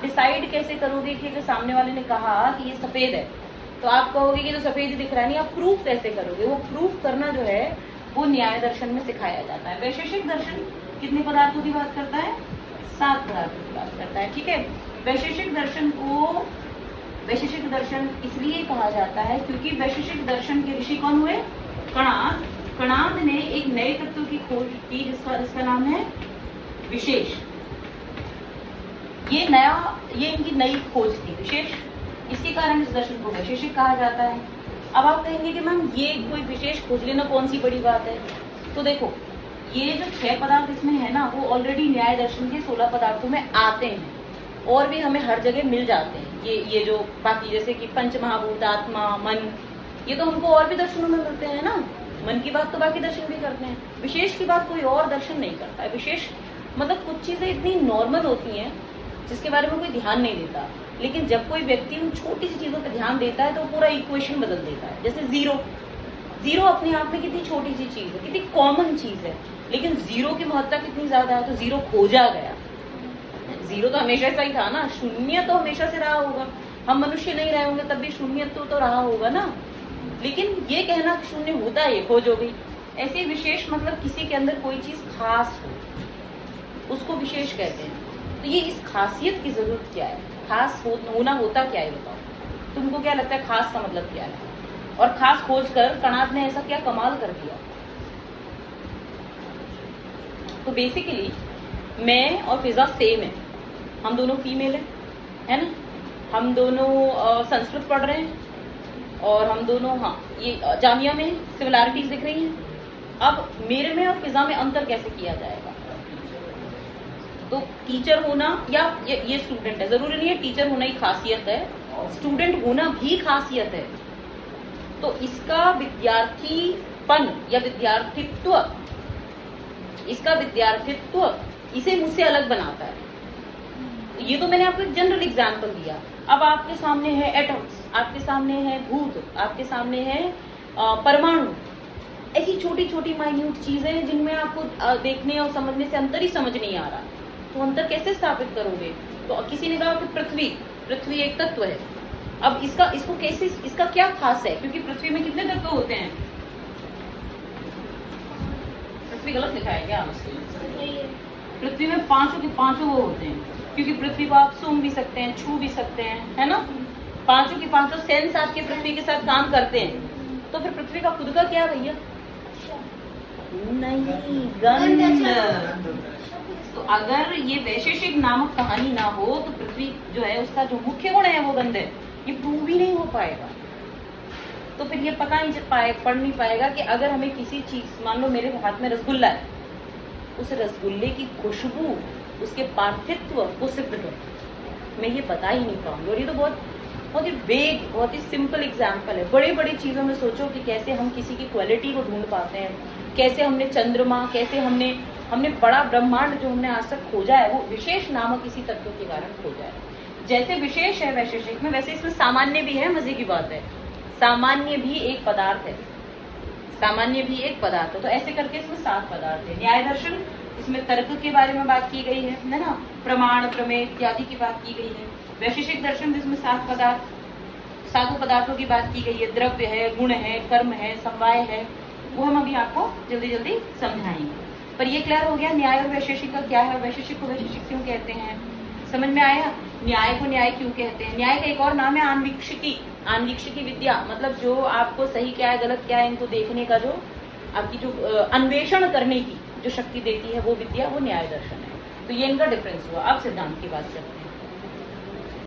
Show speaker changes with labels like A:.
A: आप डिसाइड कैसे करोगे कि जो सामने वाले ने कहा कि ये सफेद है, तो आप कहोगे कि जो सफेद ही दिख रहा है, नहीं, आप प्रूफ कैसे करोगे? वो प्रूफ करना जो है वो न्याय दर्शन में सिखाया जाता है। वैशेषिक दर्शन कितने पदार्थों की बात करता है? 7 पदार्थों की बात करता है, ठीक है। वैशेषिक दर्शन को वैशेषिक दर्शन इसलिए कहा जाता है क्योंकि वैशेषिक दर्शन के ऋषि कौन हुए? कणाद। कणाद ने एक नए तत्व की खोज की जिसका नाम है विशेष। ये इनकी नई खोज थी, विशेष। इसी कारण इस दर्शन को वैशेषिक कहा जाता है। अब आप कहेंगे कि मैम ये कोई विशेष खोज लेना कौन सी बड़ी बात है? तो देखो, ये जो 6 पदार्थ इसमें है ना, वो ऑलरेडी न्याय दर्शन के 16 पदार्थों में आते हैं और भी हमें हर जगह मिल जाते हैं। ये जो बाकी जैसे कि पंच महाभूत, आत्मा, मन, ये तो हमको और भी दर्शनों में मिलते हैं ना। मन की बात तो बाकी दर्शन भी करते हैं, विशेष की बात कोई और दर्शन नहीं करता है। विशेष मतलब कुछ चीजें इतनी नॉर्मल होती हैं जिसके बारे में कोई ध्यान नहीं देता, लेकिन जब कोई व्यक्ति उन छोटी सी चीजों पर ध्यान देता है तो पूरा इक्वेशन बदल देता है। जैसे जीरो अपने आप में कितनी छोटी सी चीज है, कितनी कॉमन चीज है, लेकिन जीरो की महत्ता कितनी ज्यादा है। तो जीरो खोजा गया। जीरो तो हमेशा से ही था ना, शून्य तो हमेशा से रहा होगा। हम मनुष्य नहीं रहे होंगे तब भी शून्य तो रहा होगा ना, लेकिन ये कहना शून्य होता है, खोज हो गई। ऐसे विशेष मतलब किसी के अंदर कोई चीज खास हो, उसको विशेष कहते हैं। तो ये इस खासियत की जरूरत क्या है? खास होना होता क्या है, बताओ तुमको क्या लगता है? खास का मतलब क्या है? और खास खोज कर कणाद ने ऐसा क्या कमाल कर दिया? तो बेसिकली मैं और फिजा सेम है, हम दोनों फीमेल है ना, हम दोनों संस्कृत पढ़ रहे हैं और हम दोनों ये जामिया में सिमिलैरिटीज दिख रही हैं। अब मेरे में और फिजा में अंतर कैसे किया जाएगा? तो टीचर होना या ये स्टूडेंट है, जरूरी नहीं है टीचर होना ही खासियत है, स्टूडेंट होना भी खासियत है। तो इसका विद्यार्थीपन या विद्यार्थित्व इसे मुझसे अलग बनाता है। ये तो मैंने आपको एक जनरल एग्जाम्पल दिया। अब आपके सामने है एटम्स, आपके सामने है भूत, आपके सामने है परमाणु, ऐसी छोटी छोटी माइन्यूट चीजें जिनमें आपको देखने और समझने से अंतर ही समझ नहीं आ रहा। तो अंतर कैसे स्थापित करोगे? तो किसी ने कहा कि पृथ्वी एक तत्व है। अब इसका क्या खास है? क्योंकि पृथ्वी में कितने तत्व होते हैं? पृथ्वी गलत लिखा है क्या? पृथ्वी में 5 के 5 वो होते हैं, क्योंकि पृथ्वी को आप सूंघ भी सकते हैं, छू भी सकते हैं, है ना। 5 के 5 सेंस आपके पृथ्वी के साथ काम करते हैं। तो फिर पृथ्वी का खुद का क्या भैया? नहीं, गंध। तो अगर ये वैशेषिक नामक कहानी ना हो तो पृथ्वी जो है उसका जो मुख्य गुण है वो गंध है, ये प्रूव ही नहीं हो पाएगा। तो फिर ये पढ़ नहीं पाएगा कि अगर हमें किसी चीज, मान लो मेरे हाथ में रसगुल्ला है, उस रसगुल्ले की खुशबू, उसके पार्थित्व को सिद्ध कर, मैं ये बता ही नहीं पाऊंगी। और ये तो बहुत ही वेग, बहुत ही सिंपल एग्जाम्पल है। बड़े बड़ी चीजों में सोचो कि कैसे हम किसी की क्वालिटी को ढूंढ पाते हैं, कैसे हमने चंद्रमा, कैसे हमने बड़ा ब्रह्मांड जो हमने आज तक खोजा है वो विशेष नामक किसी तत्व के कारण खोजा है। जैसे विशेष है वैशेषिक में, वैसे इसमें सामान्य भी है। मजे की बात है, सामान्य भी एक पदार्थ है, सामान्य भी एक पदार्थ है। तो ऐसे करके इसमें 7 पदार्थ है। न्याय दर्शन, इसमें तर्क के बारे में बात की गई है ना, प्रमाण, प्रमेय इत्यादि की बात की गई है। वैशेषिक दर्शन जिसमें 7 पदार्थों की बात की गई है, द्रव्य है, गुण है, कर्म है, समवाय है, वो हम अभी आपको जल्दी जल्दी समझाएंगे। पर ये क्लियर हो गया न्याय और वैशेषिक का क्या है, और वैशेषिक को वैशेषिक क्यों कहते हैं? समझ में आया? न्याय को न्याय क्यों कहते हैं? न्याय का एक और नाम है आन्वीक्षिकी विद्या। मतलब जो आपको सही क्या है गलत क्या है इनको देखने का, जो आपकी जो अन्वेषण करने की जो शक्ति देती है वो विद्या, वो न्याय दर्शन है। तो ये इनका डिफरेंस हुआ। अब सिद्धांत की बात करते हैं।